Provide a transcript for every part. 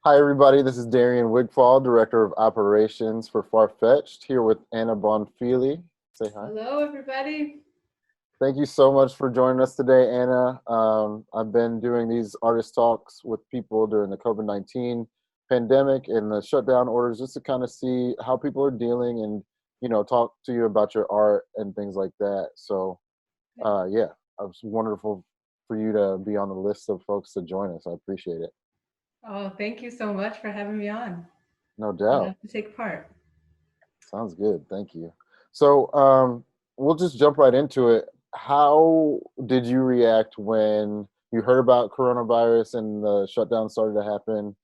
Hi, everybody. This is Darian Wigfall, Director of Operations for Farfetched, here with Anna Bonfili. Say hi. Hello, everybody. Thank you so much for joining us today, Anna. I've been doing these artist talks with people during the COVID-19 pandemic and the shutdown orders just to kind of see how people are dealing and, talk to you about your art and things like that. So, yeah, it was wonderful for you to be on the list of folks to join us. I appreciate it. Oh, thank you so much for having me on. No I'd doubt. love to take part. Sounds good. Thank you. So, we'll just jump right into it. How did you react when you heard about coronavirus and the shutdown started to happen?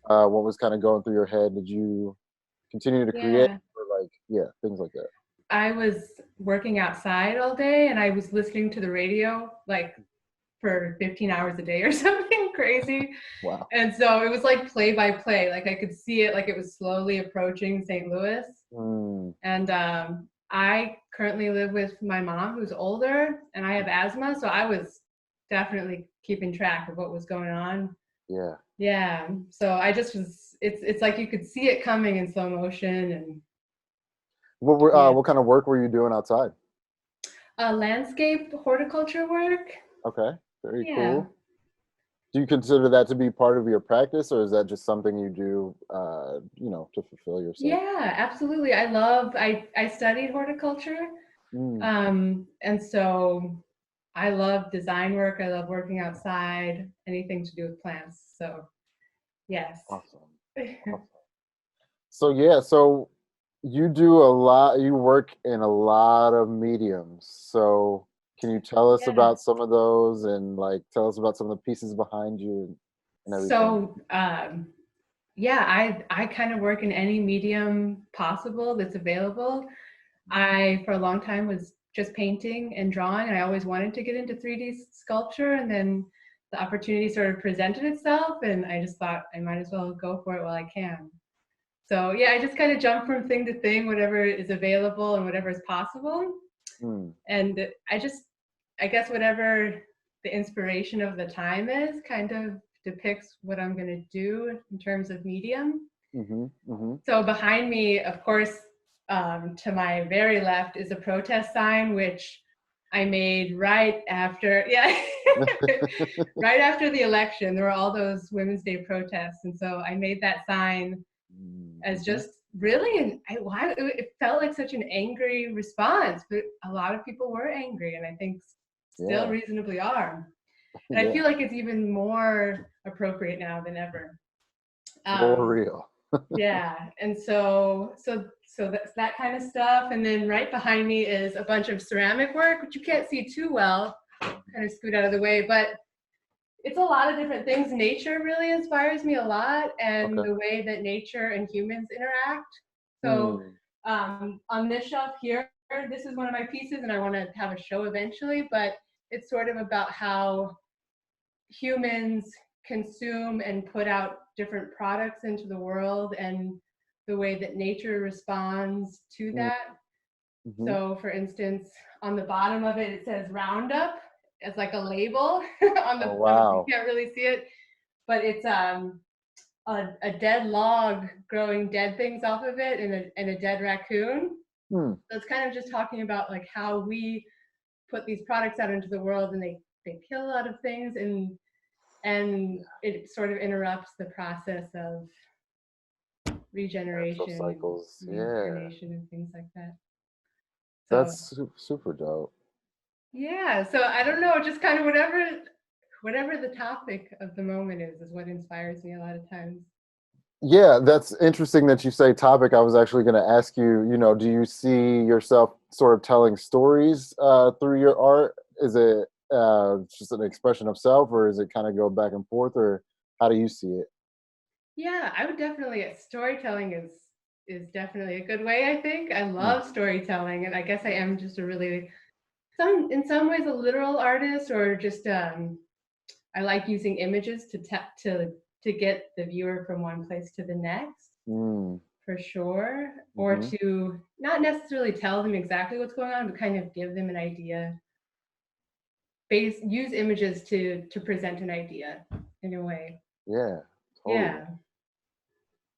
What was kind of going through your head? Did you continue to create Yeah, or yeah, things like that? I was working outside all day and I was listening to the radio like for 15 hours a day or something crazy. Wow. And so it was like play by play. Like I could see it like it was slowly approaching St. Louis. Mm, And I currently live with my mom who's older and I have asthma. So I was definitely keeping track of what was going on. yeah. Yeah. So I just was it's like you could see it coming in slow motion and yeah. What kind of work were you doing outside? Landscape horticulture work. Okay. Very Yeah. cool. Do you consider that to be part of your practice, or is that just something you do, to fulfill yourself? Yeah, absolutely. I studied horticulture. Mm, And so I love design work. I love working outside, anything to do with plants. So yes. awesome. Awesome. So yeah, so you do a lot, you work in a lot of mediums. So can you tell us Yeah. about some of those and like tell us about some of the pieces behind you and everything? So yeah, I kind of work in any medium possible that's available. I, for a long time, was just painting and drawing, and I always wanted to get into 3D sculpture. And then the opportunity sort of presented itself, and I just thought I might as well go for it while I can. So, yeah, I just kind of jump from thing to thing, whatever is available and whatever is possible. Mm, And I guess, whatever the inspiration of the time is kind of depicts what I'm going to do in terms of medium. mm-hmm, mm-hmm. So behind me, of course, to my very left is a protest sign, which I made right after, yeah, right after the election. There were all those Women's Day protests, and so I made that sign as Mm-hmm. just really, and why it felt like such an angry response, but a lot of people were angry, and I think still Yeah, reasonably are. And I yeah, feel like it's even more appropriate now than ever. for Um, real. yeah, and so that's that kind of stuff. And then right behind me is a bunch of ceramic work, which you can't see too well. Kind of scoot out of the way, but it's a lot of different things. Nature really inspires me a lot, and Okay. the way that nature and humans interact. So Mm, on this shelf here, this is one of my pieces, and I want to have a show eventually. But it's sort of about how humans consume and put out different products into the world and the way that nature responds to mm, that. mm-hmm. So, for instance, on the bottom of it, it says Roundup as like a label on Oh, you wow. can't really see it, but it's a dead log growing dead things off of it and a dead raccoon. Hmm. So it's kind of just talking about like how we put these products out into the world and they kill a lot of things and it sort of interrupts the process of Natural regeneration and cycles. Yeah, reincarnation and things like that. So that's super dope. yeah, so I don't know, just kind of whatever the topic of the moment is what inspires me a lot of times. Yeah, that's interesting that you say topic. I was actually going to ask you, do you see yourself sort of telling stories through your art? Is it just an expression of self, or is it kind of go back and forth, or how do you see it? Yeah, I would definitely storytelling is definitely a good way, I think. I Hmm. love storytelling and I guess I am just a really some in some ways a literal artist or just I like using images to get the viewer from one place to the next Mm, for sure, or mm-hmm. to not necessarily tell them exactly what's going on, but kind of give them an idea. Use images to present an idea in a way. Yeah, totally. Yeah.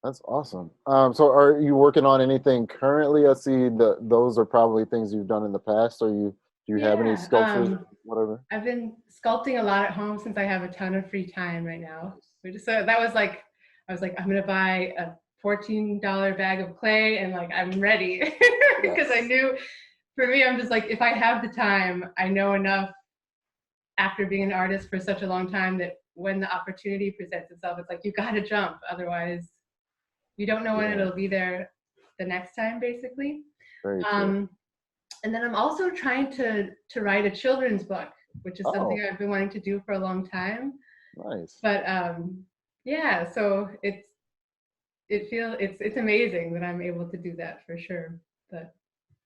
That's awesome. So are you working on anything currently? I see those are probably things you've done in the past. Do you have any Yeah. sculptures or whatever? I've been sculpting a lot at home since I have a ton of free time right now. So that was like, I was like, I'm gonna buy a $14 bag of clay and like I'm ready because I Yes. knew for me, I'm just like, if I have the time, I know enough after being an artist for such a long time that when the opportunity presents itself, it's like you gotta jump. Otherwise, you don't know when Yeah, it'll be there the next time, basically. very true. Um, and then I'm also trying to write a children's book, which is something Oh, I've been wanting to do for a long time. nice. But yeah, so it's amazing that I'm able to do that for sure. But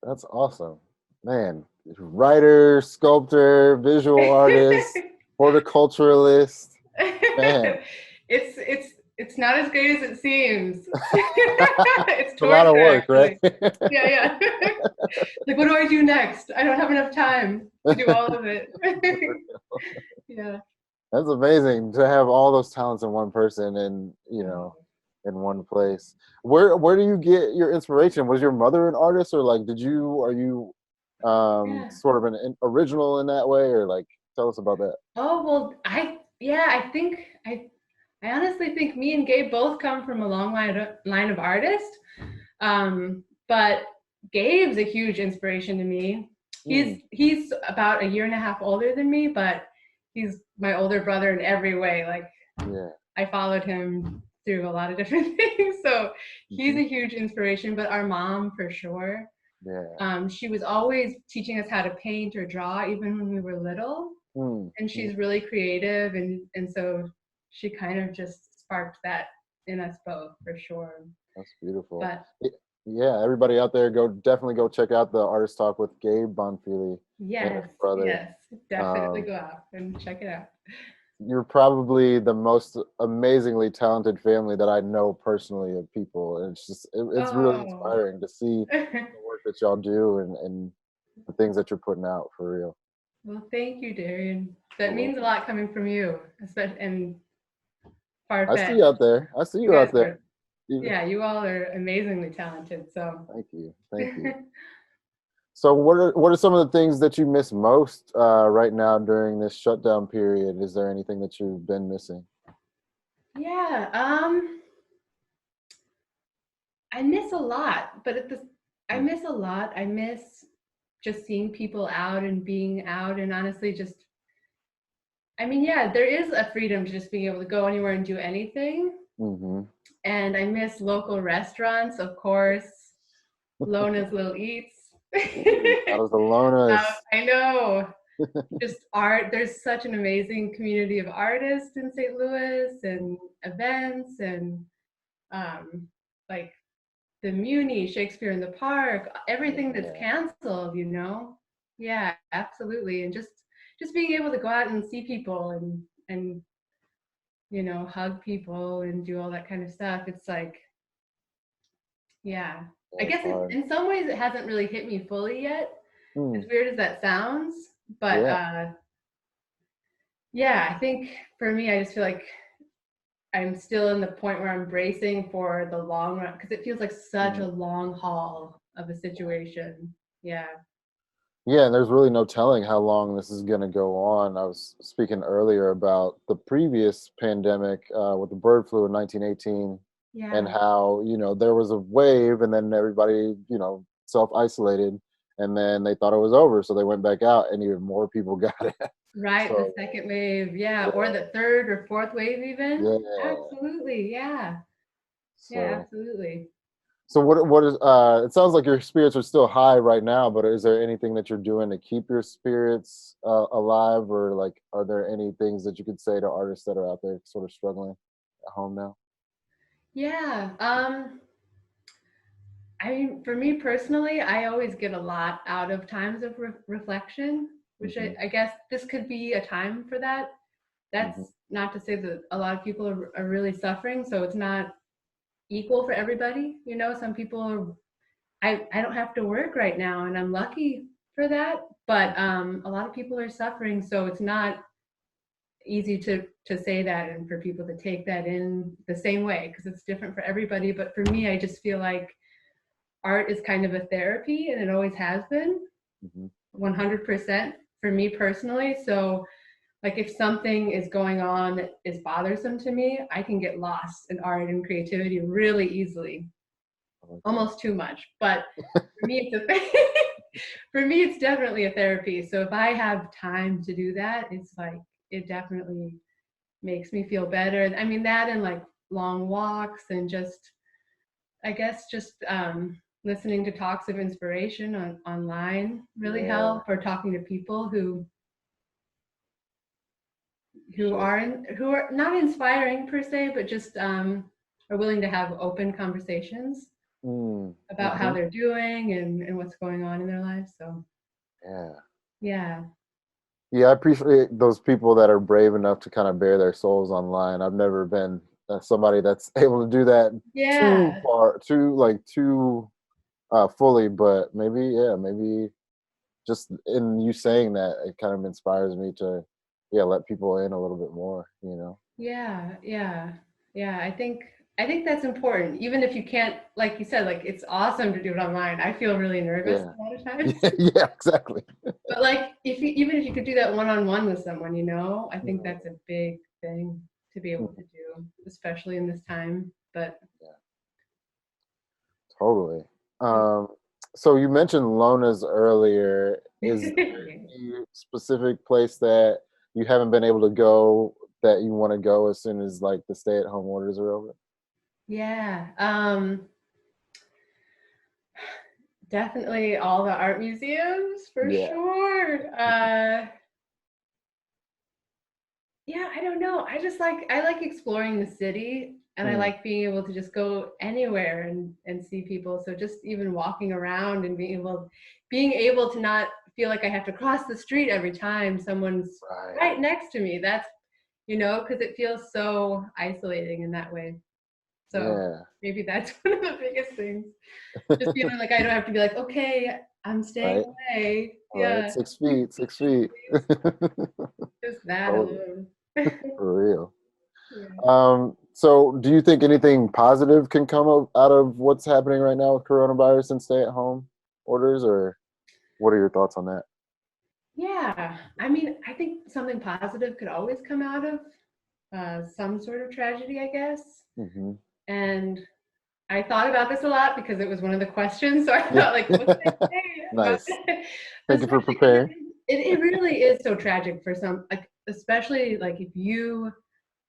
That's awesome. Man, writer, sculptor, visual artist, horticulturalist. Man, it's not as great as it seems. It's it's a lot of torture work, right? actually. Yeah, yeah. Like, what do I do next? I don't have enough time to do all of it. Yeah. That's amazing to have all those talents in one person and, Oh, in one place. Where do you get your inspiration? Was your mother an artist, or like are you yeah. sort of an original in that way, or like tell us about that? Oh well, yeah, I think I honestly think me and Gabe both come from a long line of artists. But Gabe's a huge inspiration to me. Hmm. He's about a year and a half older than me, but he's my older brother in every way. Like Yeah. I followed him through a lot of different things. So he's Hmm. a huge inspiration, but our mom for sure. Yeah. She was always teaching us how to paint or draw, even when we were little. Hmm. And Hmm. she's really creative, and so she kind of just sparked that in us both for sure. That's beautiful. But Yeah, everybody out there, definitely go check out the artist talk with Gabe Bonfili and his yes, brother. yes, definitely Um, go out and check it out. you're probably the most amazingly talented family that I know personally of people. And it's really Oh, inspiring to see the work that y'all do and the things that you're putting out for real. well, thank you, Darian. You're That means a welcome. lot coming from you, especially and I see you Farfetched. out there. I see You you guys out there. are, yeah, you all are amazingly talented. So, Thank you. Thank you. So what are some of the things that you miss most right now during this shutdown period? Is there anything that you've been missing? yeah, I miss a lot, but I Mm, miss a lot. I miss just seeing people out and being out, and honestly, just I mean, yeah, there is a freedom to just being able to go anywhere and do anything. mm-hmm. And I miss local restaurants, of course. Lona's Little Eats. Ooh, out of the Lonas. I know. Just art. There's such an amazing community of artists in St. Louis and events and um, like the Muni, Shakespeare in the Park, everything that's Yeah, canceled. Yeah, absolutely. And just being able to go out and see people and hug people and do all that kind of stuff. It's like, yeah. I it's guess hard. in some ways it hasn't really hit me fully yet. Hmm. As weird as that sounds, but Yeah. yeah, I think for me, I just feel like I'm still in the point where I'm bracing for the long run because it feels like such Mhm. a long haul of a situation. Yeah. Yeah, and there's really no telling how long this is going to go on. I was speaking earlier about the previous pandemic with the bird flu in 1918 and Yeah. how, there was a wave and then everybody, self-isolated and then they thought it was over. So they went back out and even more people got it. Right. The So, second wave. Yeah. Or yeah, the third or fourth wave, even. yeah. Absolutely. Yeah. Yeah. So, Absolutely. so what is, it sounds like your spirits are still high right now, but is there anything that you're doing to keep your spirits alive, or like, are there any things that you could say to artists that are out there sort of struggling at home now? Yeah. I mean, for me personally, I always get a lot out of times of reflection, which Hmm. I guess this could be a time for that. Hmm. That's not to say that a lot of people are really suffering, so it's not equal for everybody. Some people are, I don't have to work right now, and I'm lucky for that, but a lot of people are suffering, so easy to say that and for people to take that in the same way because it's different for everybody. But for me, I just feel like art is kind of a therapy, and it always has been, Hmm. 100% for me personally. So like if something is going on that is bothersome to me, I can get lost in art and creativity really easily, I like that. almost too much. But for me, it's a for me, it's definitely a therapy. So if I have time to do that, it's like it definitely makes me feel better. I mean, that and like long walks and just, I guess, just listening to talks of inspiration online really Yeah, help, or talking to people who sure. are who are not inspiring per se, but just are willing to have open conversations Mm, about how hmm. they're doing and what's going on in their lives. So Yeah. yeah, Yeah, I appreciate those people that are brave enough to kind of bare their souls online. I've never been somebody that's able to do that too yeah, far, too fully, but maybe, yeah, maybe just in you saying that, it kind of inspires me to, yeah, let people in a little bit more, you know? yeah, yeah, yeah. I think that's important. Even if you can't, like you said, like it's awesome to do it online. I feel really nervous Yeah. a lot of times. Yeah, yeah, exactly. But like if you, even if you could do that one on one with someone, I think Mm, that's a big thing to be able mm, to do, especially in this time. But yeah, totally. Um, so you mentioned Lonas earlier. Is there any specific place that you haven't been able to go that you want to go as soon as like the stay-at-home orders are over? yeah, definitely all the art museums for Yeah. sure. Yeah, I don't know. I like exploring the city, and I Mm, like being able to just go anywhere and see people. So just even walking around and being able to not feel like I have to cross the street every time someone's right. right next to me. That's because it feels so isolating in that way. So Yeah. maybe that's one of the biggest things. Just feeling like I don't have to be like, okay, I'm staying Right. away. All right. Yeah, 6 feet, 6 feet. just that Totally. alone. For real. Yeah. So do you think anything positive can come out of what's happening right now with coronavirus and stay-at-home orders, or what are your thoughts on that? Yeah, I mean, I think something positive could always come out of some sort of tragedy, I guess. Hmm. And I thought about this a lot because it was one of the questions. So I Yeah. thought, like, what should I say about Nice. it? Thank you for Especially because preparing. it really is so tragic for some, like, especially like if you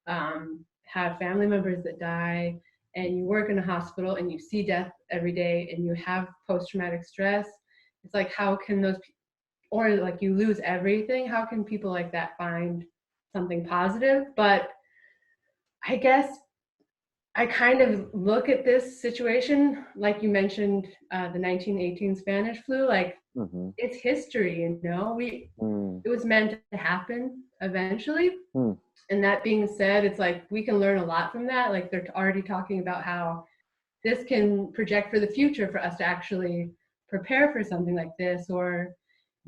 have family members that die and you work in a hospital and you see death every day and you have post-traumatic stress. It's like, how can those or like you lose everything, how can people like that find something positive? But I guess I kind of look at this situation like you mentioned, the 1918 Spanish flu, like Hmm. it's history. We Mm. It was meant to happen eventually. Mm. And that being said, it's like we can learn a lot from that. Like they're already talking about how this can project for the future for us to actually prepare for something like this, or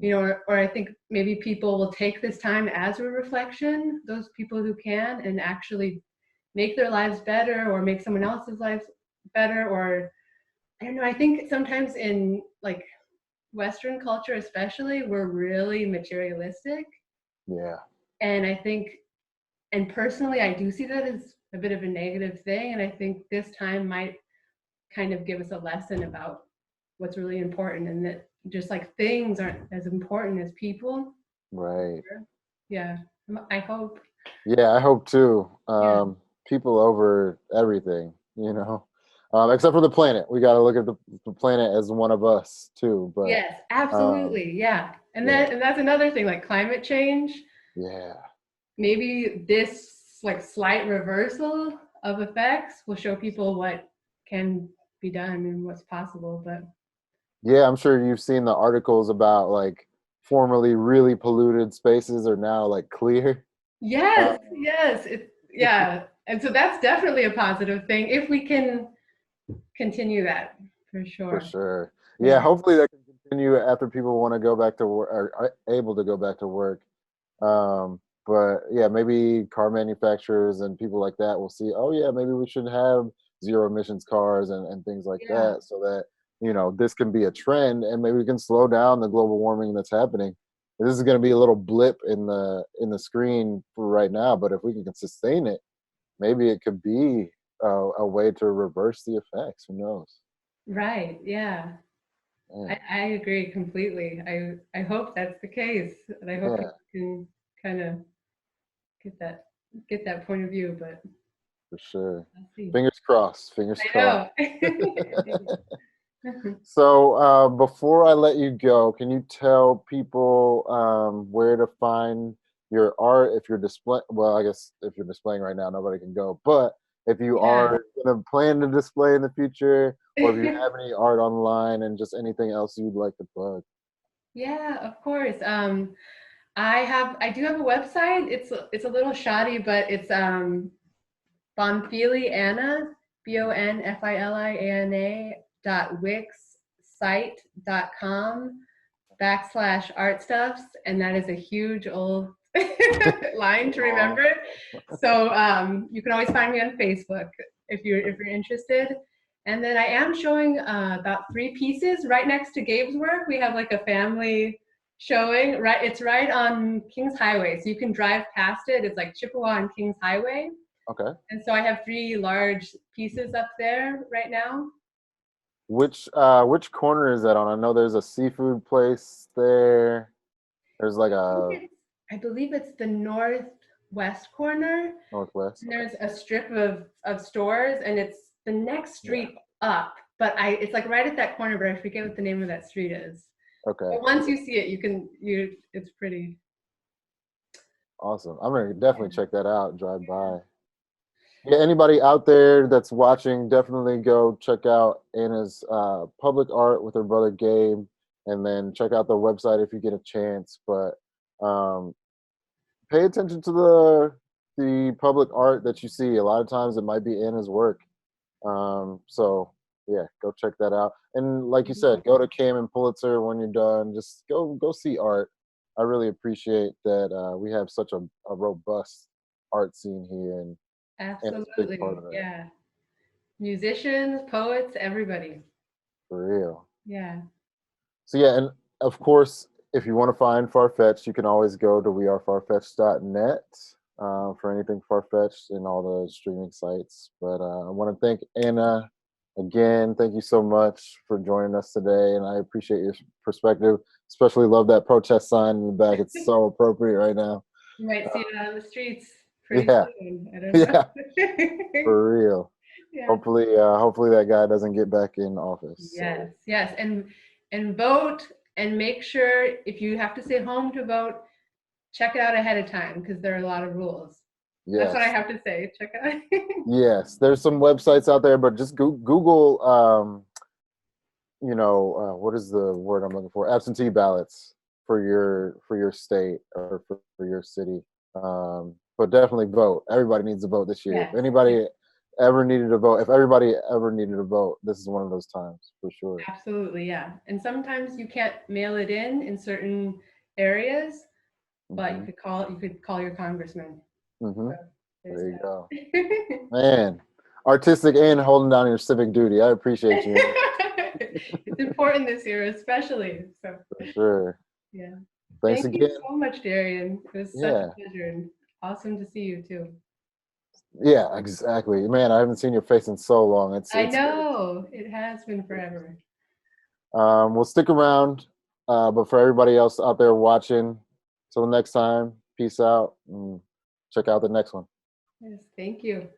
I think maybe people will take this time as a reflection, those people who can, and actually make their lives better or make someone else's lives better. Or I don't know, I think sometimes in like Western culture especially, we're really materialistic. Yeah. And I think, and personally, I do see that as a bit of a negative thing. And I think this time might kind of give us a lesson about what's really important, and that just like things aren't as important as people. Right. Yeah, I hope. Yeah, I hope too. Yeah. People over everything, except for the planet. We got to look at the planet as one of us too. But Yes, um, absolutely. Yeah. And yeah, that's another thing, like climate change. yeah, Maybe this like slight reversal of effects will show people what can be done and what's possible. But yeah. I'm sure you've seen the articles about like formerly really polluted spaces are now like clear. Uh, yes, yes, yeah. And so that's definitely a positive thing if we can continue that for for sure. sure. Yeah, Yeah. hopefully that can continue after people want to go back to work or are able to go back to work. Um, But yeah, maybe car manufacturers and people like that will see, oh yeah, maybe we should have zero emissions cars and things like Yeah. that, so that this can be a trend, and maybe we can slow down the global warming that's happening. This is going to be a little blip in the screen for right now, but if we can sustain it, maybe it could be a way to reverse the effects. Who knows? Right. Yeah. Yeah. I agree completely. I hope that's the case, and I hope Yeah, people can kind of get that get that point of view. But for sure. I'll see. Fingers crossed. Fingers I crossed. know. Indeed. So before I let you go, can you tell people where to find your art if you're display? Well, I guess if you're displaying right now, nobody can go. But if you Yeah. are going to plan to display in the future, or if you have any art online and just anything else you'd like to plug. Yeah, of course. I do have a website. It's a little shoddy, but it's Bonfili Anna, BONFILIANA .wixsite.com /art stuffs, and that is a huge old line to Aw. remember. So you can always find me on Facebook if you're interested. And then I am showing about 3 pieces right next to Gabe's work. We have like a family showing. Right, it's right on Kings Highway, so you can drive past it. It's like Chippewa and Kings Highway. Okay. And so I have 3 large pieces up there right now. Which corner is that on? I know there's a seafood place there. There's like a I believe it's the northwest corner. northwest. And Okay. there's a strip of stores, and it's the next Yeah. street up. But it's like right at that corner, but I forget what the name of that street is. Okay. But once you see it, it's pretty. Awesome. I'm gonna definitely check that out. Drive by. Yeah, anybody out there that's watching, definitely go check out Anna's public art with her brother Gabe, and then check out the website if you get a chance. But um, pay attention to the public art that you see. A lot of times it might be Anna's work. So yeah, go check that out. And like you said, go to Cam and Pulitzer when you're done. Just go see art. I really appreciate that we have such a robust art scene here, and it's a big part Absolutely. of it. Yeah. Musicians, poets, everybody. For real. Yeah. So yeah, and of course, if you want to find Farfetched, you can always go to wearefarfetched.net for anything Farfetched and all the streaming sites. But I want to thank Anna again. Thank you so much for joining us today, and I appreciate your perspective. Especially love that protest sign in the back. It's so appropriate right now. You might see it on the streets pretty Yeah, soon. I don't yeah, know. for real. Yeah. Hopefully that guy doesn't get back in office. So Yes, yes, and vote, and make sure if you have to stay home to vote, check it out ahead of time because there are a lot of rules. That's what I yes, have to say. Check it out. yes. There's some websites out there, but just Google. What is the word I'm looking for? Absentee ballots for your state or for your city. But definitely vote. Everybody needs to vote this year. Yes, If anybody ever needed to vote, if everybody ever needed to vote, this is one of those times for sure. absolutely, yeah. And sometimes you can't mail it in certain areas, but Hmm. you could call your congressman. Hmm. So there's There you go, that. man. Artistic and holding down your civic duty. I appreciate you It's important this year, especially. So for sure. yeah. Thanks Thank you again. so much, Darian. It was such a Yeah. pleasure and awesome to see you too. Yeah, exactly. Man, I haven't seen your face in so long. I It's great. know it has been forever. We'll stick around, but for everybody else out there watching, till next time, peace out and check out the next one. Yes, thank you.